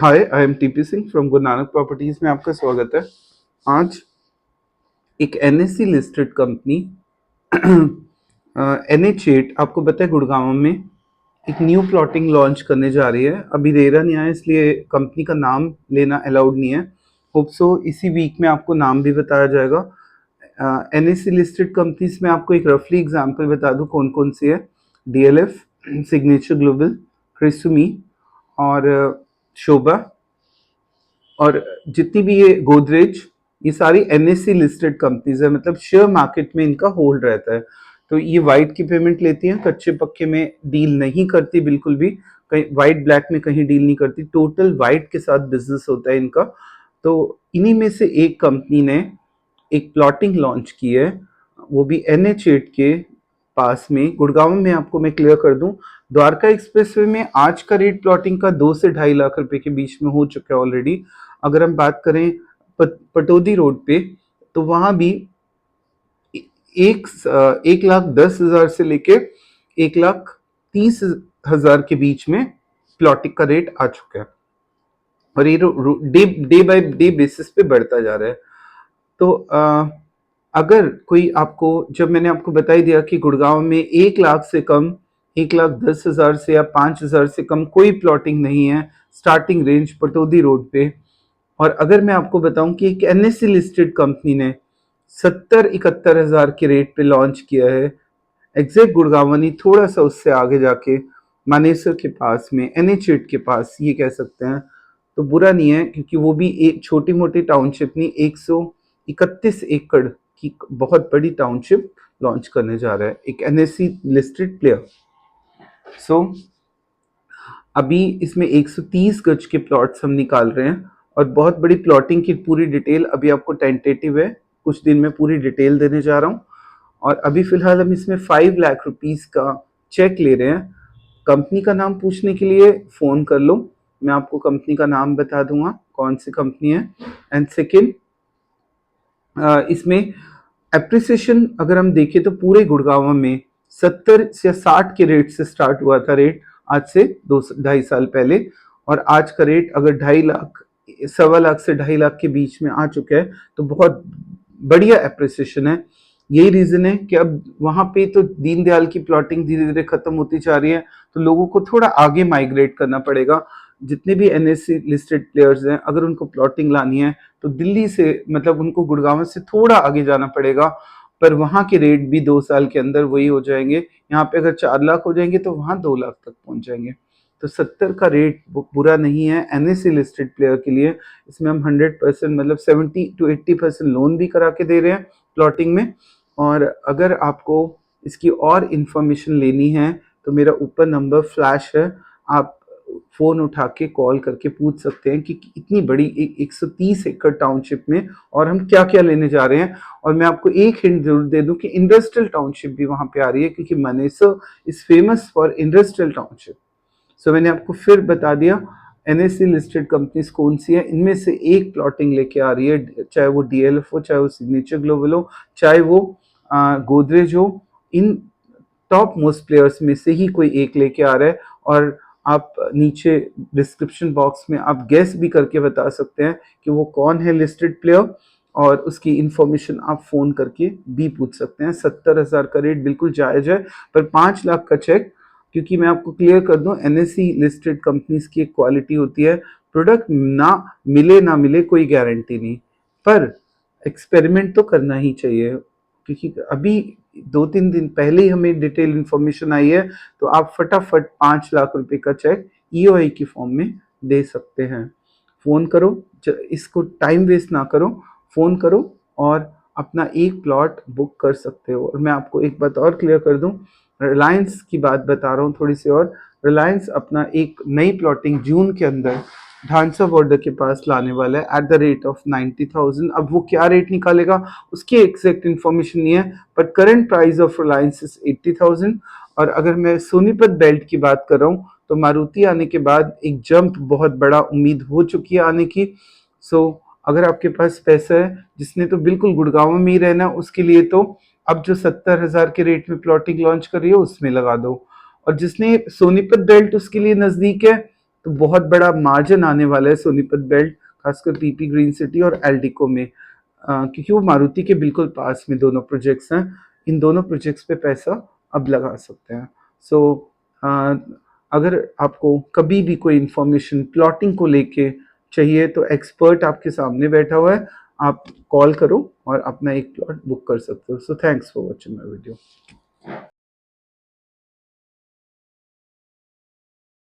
Hi, I am TP Singh from Guru Nanak properties में आपका स्वागत है। आज एक एनएससी लिस्टेड कंपनी NH8 आपको पता है गुड़गांव में एक न्यू प्लॉटिंग लॉन्च करने जा रही है। अभी रेरा नहीं आया इसलिए कंपनी का नाम लेना अलाउड नहीं है। होप सो इसी वीक में आपको नाम भी बताया जाएगा। NSE लिस्टेड कंपनीज में आपको एक रफली एग्जांपल बता दूं कौन कौन सी है। DLF, सिग्नेचर ग्लोबल, क्रिसुमी और शोभा और जितनी भी ये गोदरेज, ये सारी NSE लिस्टेड कंपनीज है, मतलब शेयर मार्केट में इनका होल्ड रहता है। तो ये वाइट की पेमेंट लेती हैं, कच्चे पक्के में डील नहीं करती बिल्कुल भी, कहीं वाइट ब्लैक में कहीं डील नहीं करती, टोटल वाइट के साथ बिजनेस होता है इनका। तो इन्हीं में से एक कंपनी ने एक प्लॉटिंग लॉन्च की है, वो भी NH8 के पास में गुड़गांव में। आपको मैं क्लियर कर दूं, द्वारका एक्सप्रेसवे में आज का रेट प्लॉटिंग का 2 से 2.5 लाख रुपए के बीच में हो चुका है ऑलरेडी। अगर हम बात करें पटौदी रोड पे, तो वहां भी 1,10,000 से लेके 1,30,000 के बीच में प्लॉटिंग का रेट आ चुका है और ये डे बाय डे बेसिस पे बढ़ता जा रहा है। तो अगर कोई आपको, जब मैंने आपको बता ही दिया कि गुड़गांव में 1 लाख से कम, 1,10,000 से या 5,000 से कम कोई प्लॉटिंग नहीं है स्टार्टिंग रेंज पटौदी रोड पे। और अगर मैं आपको बताऊं कि एक NSE लिस्टेड कंपनी ने 70-71 हज़ार के रेट पे लॉन्च किया है एग्जैक्ट गुड़गांव, नहीं थोड़ा सा उससे आगे जाके मानेसर के पास में, NH8 के पास, ये कह सकते हैं। तो बुरा नहीं है क्योंकि वो भी एक छोटी मोटी टाउनशिप नहीं, 131 एकड़ की बहुत बड़ी टाउनशिप लॉन्च करने जा रहा है एक NSE लिस्टेड प्लेयर। सो अभी इसमें 130 गज के प्लॉट्स हम निकाल रहे हैं और बहुत बड़ी प्लॉटिंग की पूरी डिटेल अभी आपको टेंटेटिव है, कुछ दिन में पूरी डिटेल देने जा रहा हूँ। और अभी फिलहाल हम इसमें 5 लाख रुपीस का चेक ले रहे हैं। कंपनी का नाम पूछने के लिए फ़ोन कर लो, मैं आपको कंपनी का नाम बता दूंगा कौन सी कंपनी है। एंड सेकेंड, इसमें एप्रिसिएशन अगर हम देखें तो पूरे गुड़गांव में 70 या 60 के रेट से स्टार्ट हुआ था रेट, आज से 2-2.5 साल पहले। और आज का रेट अगर 2.5 लाख, 1.25 लाख से 2.5 लाख के बीच में आ चुका है, तो बहुत बढ़िया एप्रिसिएशन है। यही रीजन है कि अब वहां पे तो दीनदयाल की प्लॉटिंग धीरे धीरे खत्म होती जा रही है, तो लोगों को थोड़ा आगे माइग्रेट करना पड़ेगा। जितने भी NSE लिस्टेड प्लेयर्स हैं, अगर उनको प्लॉटिंग लानी है तो दिल्ली से, मतलब उनको गुड़गांव से थोड़ा आगे जाना पड़ेगा, पर वहां के रेट भी 2 साल के अंदर वही हो जाएंगे। यहाँ पे अगर 4 लाख हो जाएंगे तो वहां 2 लाख तक पहुंच जाएंगे। तो 70 का रेट बुरा नहीं है NSE लिस्टेड प्लेयर के लिए। इसमें हम 100%, मतलब 70-80% लोन भी करा के दे रहे हैं प्लॉटिंग में। और अगर आपको इसकी और इंफॉर्मेशन लेनी है तो मेरा ऊपर नंबर फ्लैश है, आप फ़ोन उठा के कॉल करके पूछ सकते हैं कि इतनी बड़ी 130 एकड़ टाउनशिप में और हम क्या क्या लेने जा रहे हैं। और मैं आपको एक हिंट जरूर दे दूं कि इंडस्ट्रियल टाउनशिप भी वहां पे आ रही है, क्योंकि Manesar is famous for industrial township. So मैंने आपको फिर बता दिया NSE लिस्टेड कंपनीज कौन सी है, इनमें से एक प्लॉटिंग लेके आ रही है, चाहे वो DLF हो, चाहे वो सिग्नेचर ग्लोबल हो, चाहे वो गोदरेज हो। इन टॉप मोस्ट प्लेयर्स में से ही कोई एक लेके आ रहा है। और आप नीचे डिस्क्रिप्शन बॉक्स में आप गेस भी करके बता सकते हैं कि वो कौन है लिस्टेड प्लेयर, और उसकी इंफॉर्मेशन आप फोन करके भी पूछ सकते हैं। 70,000 का रेट बिल्कुल जायज है, पर 5 लाख का चेक, क्योंकि मैं आपको क्लियर कर दूं NSE लिस्टेड कंपनीज की एक क्वालिटी होती है, प्रोडक्ट ना मिले कोई गारंटी नहीं, पर एक्सपेरिमेंट तो करना ही चाहिए। क्योंकि अभी 2-3 दिन पहले ही हमें डिटेल इंफॉर्मेशन आई है, तो आप फटाफट 5 लाख रुपए का चेक EOI की फॉर्म में दे सकते हैं। फ़ोन करो, इसको टाइम वेस्ट ना करो, फ़ोन करो और अपना एक प्लॉट बुक कर सकते हो। और मैं आपको एक बात और क्लियर कर दूं, रिलायंस की बात बता रहा हूँ थोड़ी सी और। रिलायंस अपना एक नई प्लॉटिंग जून के अंदर ढांसा बॉर्डर के पास लाने वाला है एट द रेट ऑफ 90,000। अब वो क्या रेट निकालेगा उसकी एग्जैक्ट इन्फॉर्मेशन नहीं है, but current price of Reliance is 80,000। और अगर मैं सोनीपत बेल्ट की बात कर रहा हूँ, तो मारुति आने के बाद एक जंप बहुत बड़ा उम्मीद हो चुकी है आने की। सो अगर आपके पास पैसा है, जिसने तो बिल्कुल गुड़गांव में ही रहना, उसके लिए तो अब जो 70,000 के रेट में प्लॉटिंग लॉन्च कर रही है उसमें लगा दो। और जिसने सोनीपत बेल्ट उसके लिए नजदीक है, तो बहुत बड़ा मार्जिन आने वाला है सोनीपत बेल्ट, खासकर पीपी ग्रीन सिटी और एल्डिको में, क्योंकि वो मारुति के बिल्कुल पास में दोनों प्रोजेक्ट्स हैं। इन दोनों प्रोजेक्ट्स पे पैसा अब लगा सकते हैं। सो अगर आपको कभी भी कोई इंफॉर्मेशन प्लॉटिंग को लेके चाहिए तो एक्सपर्ट आपके सामने बैठा हुआ है, आप कॉल करो और अपना एक प्लॉट बुक कर सकते हो। So thanks for watching my video.